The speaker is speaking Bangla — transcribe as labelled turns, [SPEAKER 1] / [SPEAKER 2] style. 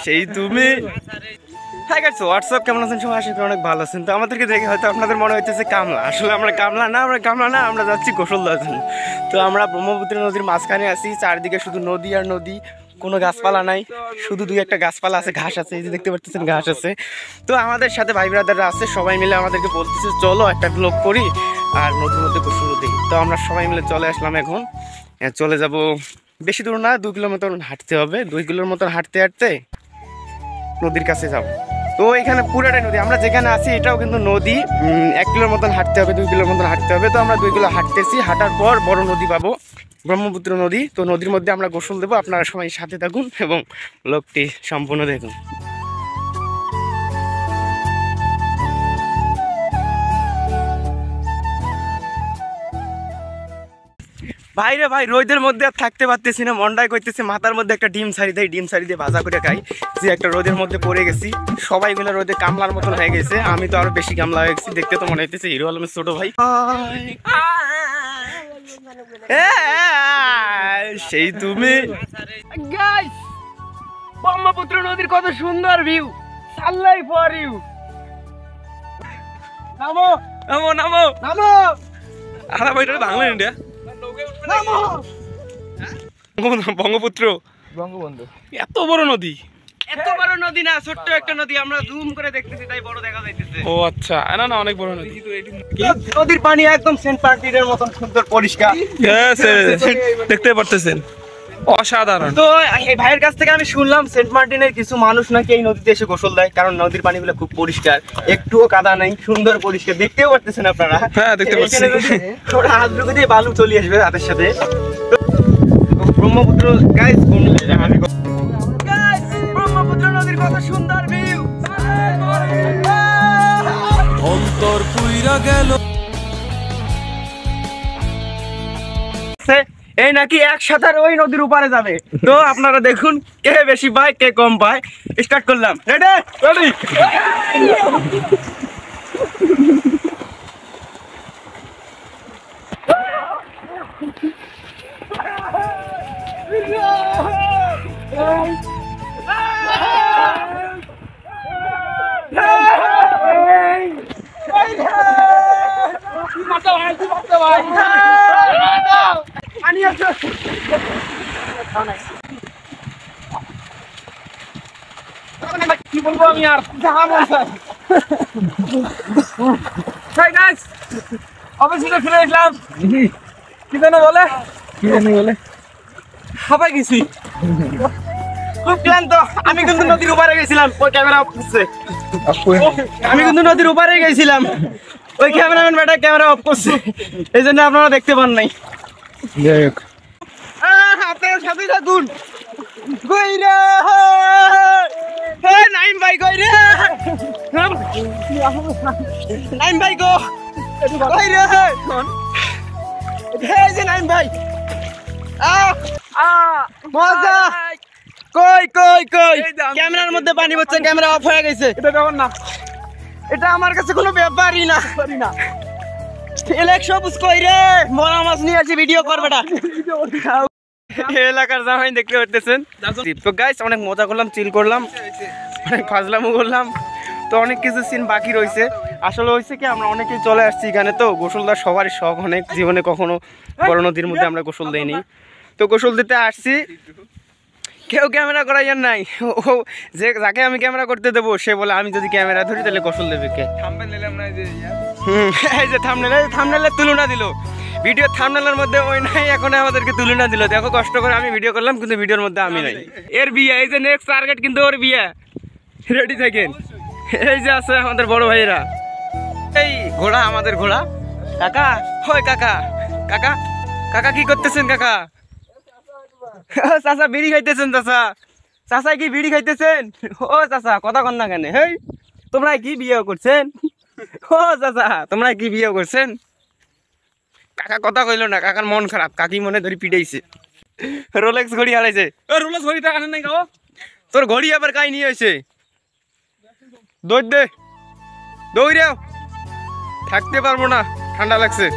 [SPEAKER 1] সেই তুমি হোয়াটসঅ্যাপ কেমন আছেন সবাই? আশা করি অনেক ভালো আছেন। তো আমাদেরকে দেখে হয়তো আপনাদের মনে হইতেছে কামলা, আসলে আমরা কামলা না, আমরা যাচ্ছি গোসল দেওয়ার জন্য। তো আমরা ব্রহ্মপুত্র নদীর মাঝখানে আছি, চারদিকে শুধু নদী আর নদী, কোনো গাছপালা নাই, শুধু দুই একটা গাছপালা আছে, ঘাস আছে, এই যে দেখতে পাচ্ছেন ঘাস আছে। তো আমাদের সাথে ভাই ব্রাদাররা আছে, সবাই মিলে আমাদেরকে বলতেছে চলো একটা ব্লগ করি আর নদীর মধ্যে গোসল দিই। তো আমরা সবাই মিলে চলে আসলাম, এখন চলে যাব, বেশি দূর না, 2 কিলোমিটার হাঁটতে হবে। 2 কিলোর মতন হাঁটতে হাঁটতে নদীর কাছে যাব। তো এখানে পুরাটাই নদী, আমরা যেখানে আছি এটাও কিন্তু নদী। 1 কিলোর মতন হাঁটতে হবে, 2 কিলোর মতন হাঁটতে হবে। তো আমরা 2 কিলো হাঁটতেছি, হাঁটার পর বড় নদী পাবো, ব্রহ্মপুত্র নদী। তো নদীর মধ্যে আমরা গোসল দেবো, আপনারা সবাই সাথে থাকুন এবং ব্লগটি সম্পূর্ণ দেখুন। ভাইরে ভাই, রোদের মধ্যে আর থাকতে পারতেছি না, মন্ডাই করতেছে, মাথার মধ্যে একটা ডিম ছাড়ি দেয়, ডিম ছাড়ি দিয়ে ভাজা করে খাই। যে একটা রোদের মধ্যে পড়ে গেছি, সবাই মিলে রোদে কামলার মতন হয়ে গেছে। আমি তো আরো বেশি কামলা হয়ে গেছি, দেখতে তো মনে হইতেছে হিরো আলমের ছোট ভাই। সেই তুমি ব্রহ্মপুত্র নদীর কত সুন্দর ভিউ, সাল্লাই ফর ইউ। নামো নামো নামো নামো। আরে ভাই, এটা বাংলা ইন্ডিয়া, বঙ্গপুত্র,
[SPEAKER 2] বঙ্গবন্ধু।
[SPEAKER 1] এত বড় নদী, এত বড় নদী না, ছোট্ট একটা নদী, আমরা জুম করে দেখতেছি তাই বড় দেখা যাইতেছে। ও আচ্ছা, না না, অনেক বড় নদী। নদীর পানি একদম সেন্ট মার্টিনের মতন সুন্দর পরিষ্কার, দেখতে পারতেছেন, অসাধারণ। তো এই ভাইয়ের কাছ থেকে আমি শুনলাম সেন্ট মার্টিনের কিছু মানুষ নাকি এই নদীতে এসে গোসল দেয়, কারণ নদীর পানিগুলো খুব পরিষ্কার, একটুও কাদা নাই, সুন্দর পরিষ্কার, দেখতেও পারতেছেন আপনারা। হ্যাঁ, দেখতে পাচ্ছি। ওরা হাত ঢুকে দিয়ে বালু চলে আসবে হাতের সাথে। ব্রহ্মপুত্র গাইস, ব্রহ্মপুত্র নদীর কত সুন্দর ভিউ, অন্তর পুইরা গেল। এই নাকি একসাথে ওই নদীর উপরে যাবে। তো আপনারা দেখুন কে বেশি পায় কে কম পায়। স্টার্ট করলাম, রেডি রেডি। কি বলবো আমি আর, অবশ্যই ফিরে আসলাম। কি জানো বলে, হাঁপাই গেছি, খুব ক্লান্ত। আমি কিন্তু নদীর উপরে গেছিলাম, ওই ক্যামেরা অফ করছে। আমি কিন্তু নদীর উপরে গেছিলাম, ওই ক্যামেরাম্যান বেটা ক্যামেরা অফ করছে, এই জন্য আপনারা দেখতে পান নাই। আপনারা সাথে থাকুন। নাইম ভাই কই রে, নাইম ভাই গো কই রে, এই যে নাইম ভাই, মজা। কই কই কই, ক্যামেরার মধ্যে পানি পড়ছে, ক্যামেরা অফ হয়ে গেছে। এটা ব্যাপার না, এটা আমার কাছে কোনো ব্যাপারই না। সবুজ কই রে, মরা মাছ নিয়ে আসি, ভিডিও করবে না। এলাকার জামাই দেখতে পারতেছেন। তো গাইস, অনেক মজা করলাম, চিল করলাম, অনেক ফাজলামও করলাম। তো অনেক কিছু সিন বাকি রয়েছে। আসলে হয়েছে কি, আমরা অনেকেই চলে আসছি এখানে, তো গোসল দেওয়ার সবারই শখ অনেক, জীবনে কখনো বড় নদীর মধ্যে আমরা গোসল দেইনি। তো গোসল দিতে আসছি, কেউ ক্যামেরা করাইয়ার নাই। ও যে যাকে আমি ক্যামেরা করতে দেবো সে বলে আমি যদি ক্যামেরা ধরি তাহলে গোসল দেবে কে। এই যে থাম্বনেলের তুলনা দিল, ভিডিও থাম্বনেলের মধ্যে ওই নাই, এখন আমাদেরকে তুলনা দিল। দেখো কষ্ট করে আমি ভিডিও করলাম, কিন্তু ভিডিওর মধ্যে আমি নাই। এর বিয়ে, এই যে নেক্সট টার্গেট কিন্তু ওর বিয়ে, রেডি থাকেন। এই যে আছে আমাদের বড় ভাইরা, এই ঘোড়া, আমাদের ঘোড়া। কাকা, হয় কাকা, কাকা কাকা কি করতেছেন কাকা? চাচা বিড়ি খাইতেছেন, চাচা চাচা কি বিড়ি খাইতেছেন? ও চাচা কথা কন না কেন? হেই, তোমরা কি বিয়ে করছেন? ও চাচা তোমরা কি বিয়ে করছেন? কাকা কথা কইল না, কাকার মন খারাপ, কাকি মনে ধরি পিটাইছে। রোলেক্স ঘড়ি হারাইছে। রোলেক্স ঘড়িটা আনেন নাই গাও, তোর ঘড়ি আবার কাই নিয়ে হয়েছে। দৌড় দে, দৌড়াও, থাকতে পারবো না, ঠান্ডা লাগছে।